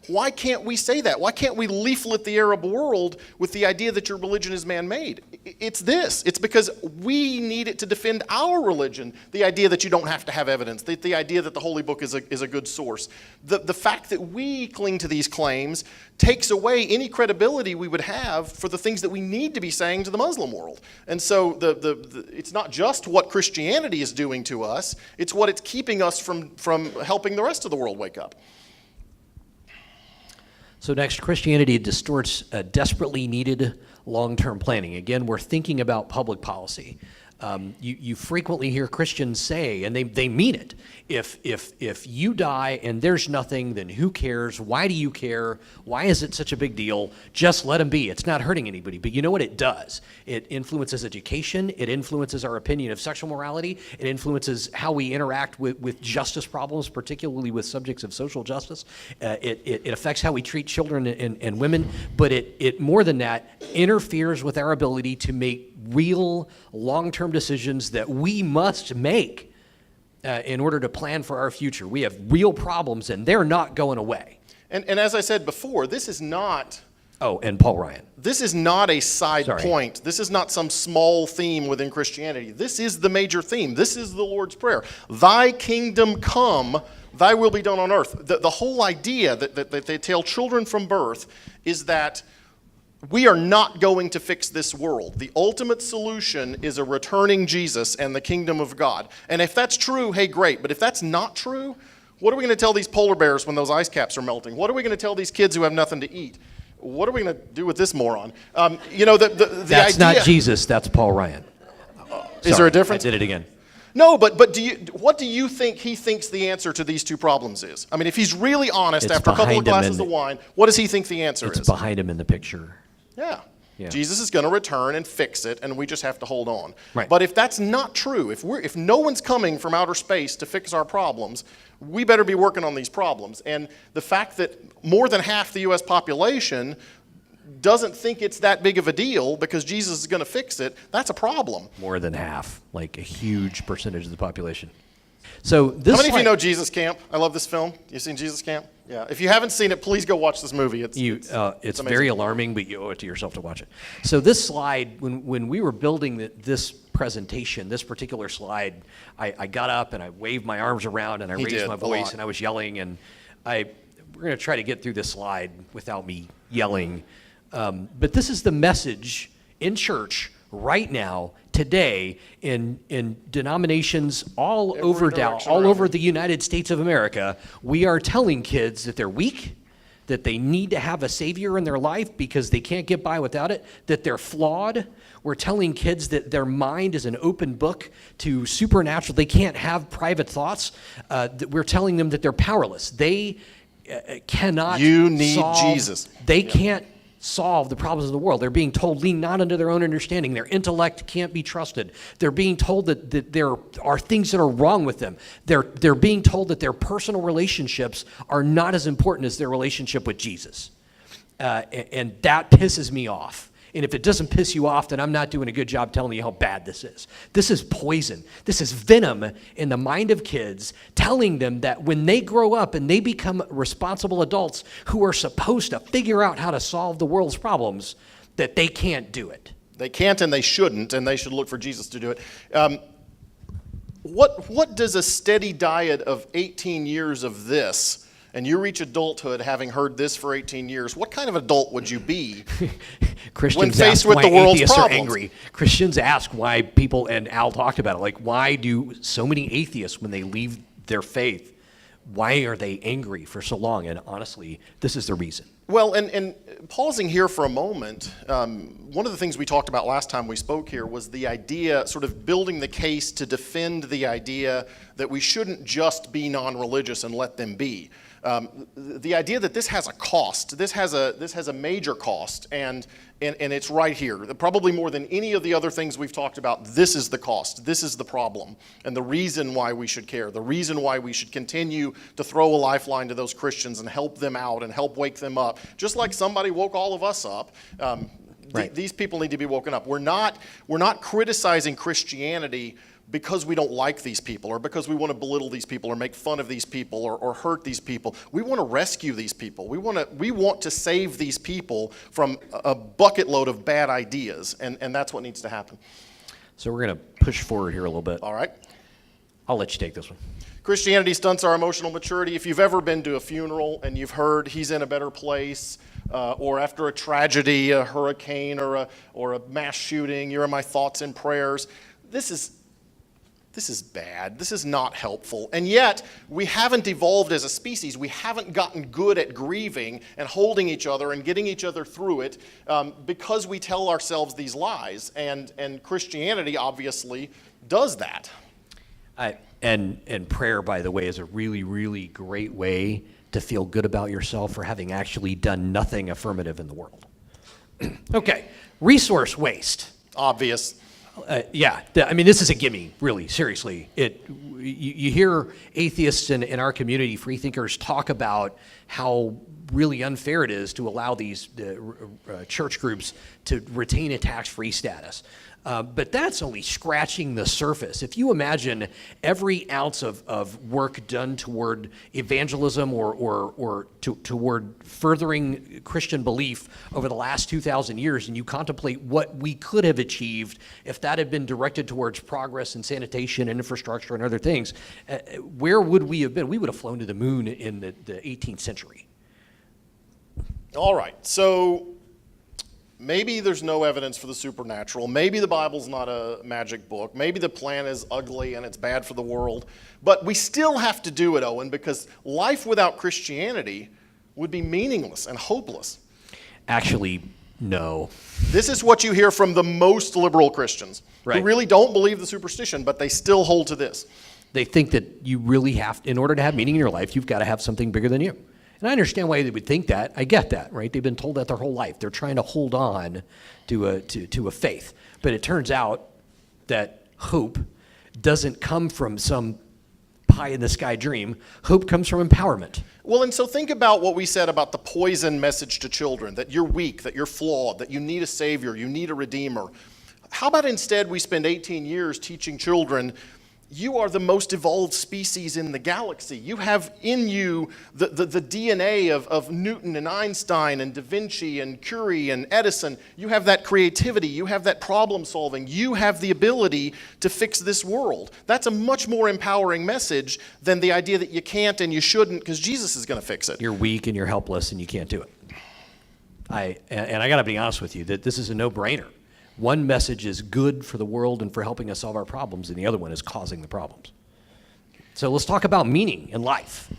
why can't we say that? Why can't we leaflet the Arab world with the idea that your religion is man-made? It's this. It's because we need it to defend our religion, the idea that you don't have to have evidence, the idea that the Holy Book is a good source. The fact that we cling to these claims takes away any credibility we would have for the things that we need to be saying to the Muslim world. And so it's not just what Christianity is doing to us, it's what it's keeping us from helping the rest of the world wake up. So next, Christianity distorts desperately needed long-term planning. Again, we're thinking about public policy. You frequently hear Christians say, and they mean it, if you die and there's nothing, then who cares? Why do you care? Why is it such a big deal? Just let them be. It's not hurting anybody. But you know what it does? It influences education. It influences our opinion of sexual morality. It influences how we interact with justice problems, particularly with subjects of social justice. It affects how we treat children and women. But it more than that, interferes with our ability to make real long-term decisions that we must make in order to plan for our future. We have real problems, and they're not going away. And as I said before, this is not... Oh, and Paul Ryan. This is not a side point. This is not some small theme within Christianity. This is the major theme. This is the Lord's Prayer. Thy kingdom come, thy will be done on earth. The whole idea that they tell children from birth is that we are not going to fix this world. The ultimate solution is a returning Jesus and the kingdom of God. And if that's true, hey, great. But if that's not true, what are we going to tell these polar bears when those ice caps are melting? What are we going to tell these kids who have nothing to eat? What are we going to do with this moron? That's idea, not Jesus. That's Paul Ryan. Is there a difference? I did it again. No, but what do you think he thinks the answer to these two problems is? I mean, if he's really honest after a couple of glasses of wine, what does he think the answer is? It's behind him in the picture. Yeah. Jesus is going to return and fix it, and we just have to hold on. Right. But if that's not true, if no one's coming from outer space to fix our problems, we better be working on these problems. And the fact that more than half the U.S. population doesn't think it's that big of a deal because Jesus is going to fix it, that's a problem. More than half, like a huge percentage of the population. So this How many of you know Jesus Camp? I love this film. You seen Jesus Camp? Yeah. If you haven't seen it, please go watch this movie. It's amazing. Very alarming, but you owe it to yourself to watch it. So this slide, when we were building this presentation, this particular slide, I got up and I waved my arms around and I raised my voice and I was yelling, and we're going to try to get through this slide without me yelling. But this is the message in church right now, today, in denominations all over the United States of America. We are telling kids that they're weak, that they need to have a savior in their life because they can't get by without it, that they're flawed. We're telling kids that their mind is an open book to supernatural. They can't have private thoughts. We're telling them that they're powerless. They cannot You need solve, Jesus. They can't solve the problems of the world. They're being told, lean not unto their own understanding. Their intellect can't be trusted. They're being told that there are things that are wrong with them. They're being told that their personal relationships are not as important as their relationship with Jesus. And that pisses me off. And if it doesn't piss you off, then I'm not doing a good job telling you how bad this is. This is poison. This is venom in the mind of kids, telling them that when they grow up and they become responsible adults who are supposed to figure out how to solve the world's problems, that they can't do it. They can't and they shouldn't, and they should look for Jesus to do it. What does a steady diet of 18 years of this, and you reach adulthood having heard this for 18 years, what kind of adult would you be when faced with the world's atheists problems? Are angry. Christians ask why people, and Al talked about it, like why do so many atheists, when they leave their faith, why are they angry for so long? And honestly, this is the reason. Well, and pausing here for a moment, one of the things we talked about last time we spoke here was the idea, sort of building the case to defend the idea that we shouldn't just be non-religious and let them be. The idea that this has a cost, this has a major cost, and it's right here. Probably more than any of the other things we've talked about, this is the cost, this is the problem, and the reason why we should care, the reason why we should continue to throw a lifeline to those Christians and help them out and help wake them up, just like somebody woke all of us up. Right. These people need to be woken up. We're not criticizing Christianity because we don't like these people or because we want to belittle these people or make fun of these people or hurt these people. We want to rescue these people. We want to save these people from a bucket load of bad ideas, and that's what needs to happen. So we're going to push forward here a little bit. All right. I'll let you take this one. Christianity stunts our emotional maturity. If you've ever been to a funeral and you've heard he's in a better place, or after a tragedy, a hurricane, or a mass shooting, you're in my thoughts and prayers, this is bad. This is not helpful. And yet, we haven't evolved as a species. We haven't gotten good at grieving and holding each other and getting each other through it because we tell ourselves these lies. And Christianity obviously does that. And prayer, by the way, is a really, really great way to feel good about yourself for having actually done nothing affirmative in the world. Okay, resource waste. Obvious. I mean, this is a gimme, really, seriously. You hear atheists in our community, free thinkers, talk about how really unfair it is to allow these church groups to retain a tax-free status. But that's only scratching the surface. If you imagine every ounce of work done toward evangelism or toward furthering Christian belief over the last 2,000 years, and you contemplate what we could have achieved if that had been directed towards progress and sanitation and infrastructure and other things, where would we have been? We would have flown to the moon in the 18th century. All right, so maybe there's no evidence for the supernatural. Maybe the Bible's not a magic book. Maybe the plan is ugly and it's bad for the world. But we still have to do it, Owen, because life without Christianity would be meaningless and hopeless. Actually, no. This is what you hear from the most liberal Christians, right, who really don't believe the superstition, but they still hold to this. They think that you really have, in order to have meaning in your life, you've got to have something bigger than you. And I understand why they would think that. I get that, right? They've been told that their whole life. They're trying to hold on to a faith. But it turns out that hope doesn't come from some pie-in-the-sky dream. Hope comes from empowerment. Well, and so think about what we said about the poison message to children, that you're weak, that you're flawed, that you need a savior, you need a redeemer. How about instead we spend 18 years teaching children, you are the most evolved species in the galaxy. You have in you the DNA of Newton and Einstein and Da Vinci and Curie and Edison. You have that creativity. You have that problem solving. You have the ability to fix this world. That's a much more empowering message than the idea that you can't and you shouldn't because Jesus is going to fix it. You're weak and you're helpless and you can't do it. I got to be honest with you that this is a no-brainer. One message is good for the world and for helping us solve our problems, and the other one is causing the problems. So let's talk about meaning in life.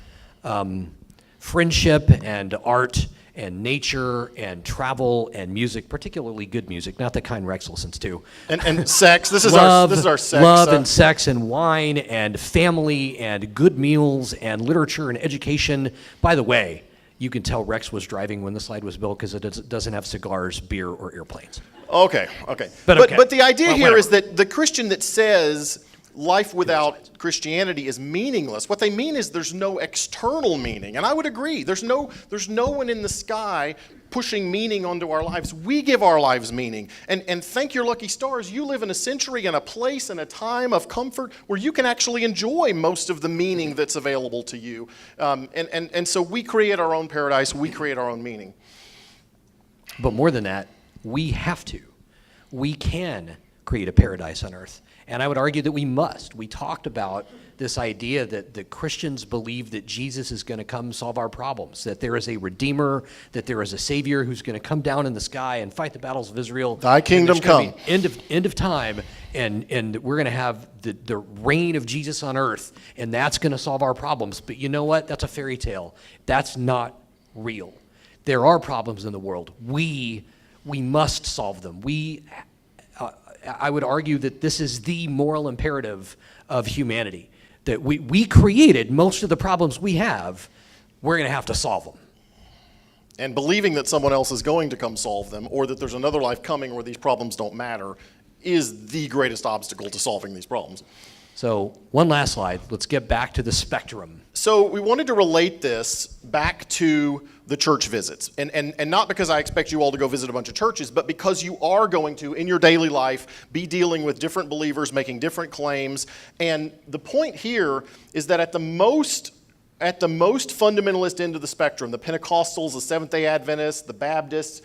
Friendship and art and nature and travel and music, particularly good music, not the kind Rex listens to. And sex. This is love, our sex. Love and sex and wine and family and good meals and literature and education. By the way, you can tell Rex was driving when the slide was built because it doesn't have cigars, beer, or airplanes. Okay. But the idea here is that the Christian that says life without Christianity is meaningless, what they mean is there's no external meaning. And I would agree. There's no one in the sky pushing meaning onto our lives. We give our lives meaning. And thank your lucky stars, you live in a century and a place and a time of comfort where you can actually enjoy most of the meaning that's available to you. And so we create our own paradise. We create our own meaning. But more than that, we have to. We can create a paradise on earth. And I would argue that we must. We talked about this idea that the Christians believe that Jesus is going to come solve our problems, that there is a Redeemer, that there is a Savior who's going to come down in the sky and fight the battles of Israel. Thy kingdom come. End of time, and we're going to have the reign of Jesus on earth, and that's going to solve our problems. But you know what? That's a fairy tale. That's not real. There are problems in the world. We must solve them. I would argue that this is the moral imperative of humanity, that we created most of the problems we have. We're going to have to solve them. And believing that someone else is going to come solve them, or that there's another life coming where these problems don't matter, is the greatest obstacle to solving these problems. So one last slide. Let's get back to the spectrum. So we wanted to relate this back to the church visits. And not because I expect you all to go visit a bunch of churches, but because you are going to, in your daily life, be dealing with different believers, making different claims. And the point here is that at the most fundamentalist end of the spectrum, the Pentecostals, the Seventh-day Adventists, the Baptists,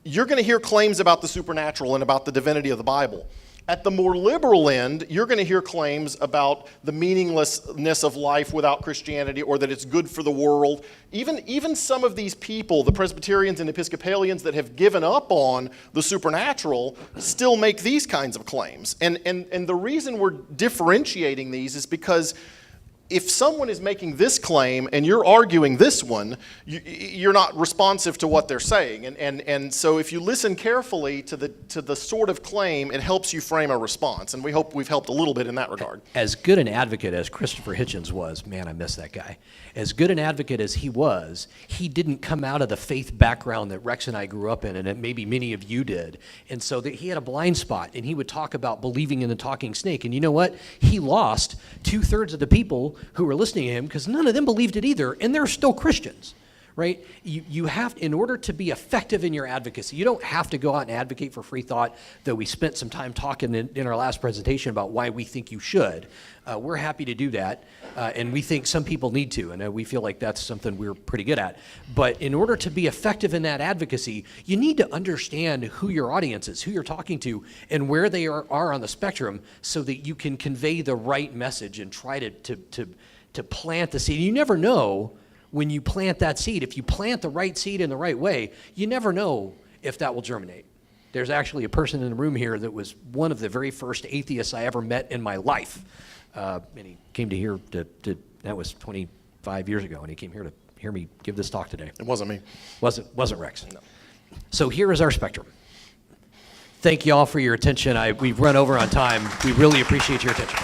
you're going to hear claims about the supernatural and about the divinity of the Bible. At the more liberal end, you're going to hear claims about the meaninglessness of life without Christianity, or that it's good for the world. Even some of these people, the Presbyterians and Episcopalians that have given up on the supernatural, still make these kinds of claims. And the reason we're differentiating these is because if someone is making this claim and you're arguing this one, you're not responsive to what they're saying. And so if you listen carefully to the sort of claim, it helps you frame a response. And we hope we've helped a little bit in that regard. As good an advocate as Christopher Hitchens was, man, I miss that guy. As good an advocate as he was, he didn't come out of the faith background that Rex and I grew up in, and that maybe many of you did. And so that he had a blind spot, and he would talk about believing in the talking snake. And you know what? He lost 2/3 of the people who were listening to him because none of them believed it either, and they're still Christians, right? You have, in order to be effective in your advocacy, you don't have to go out and advocate for free thought, though we spent some time talking in our last presentation about why we think you should. We're happy to do that, and we think some people need to, and we feel like that's something we're pretty good at. But in order to be effective in that advocacy, you need to understand who your audience is, who you're talking to, and where they are on the spectrum, so that you can convey the right message and try to plant the seed. You never know when you plant that seed. If you plant the right seed in the right way, you never know if that will germinate. There's actually a person in the room here that was one of the very first atheists I ever met in my life. And he came to here that was 25 years ago, and he came here to hear me give this talk today. It wasn't me. Wasn't Rex. No. So here is our spectrum. Thank you all for your attention. We've run over on time. We really appreciate your attention.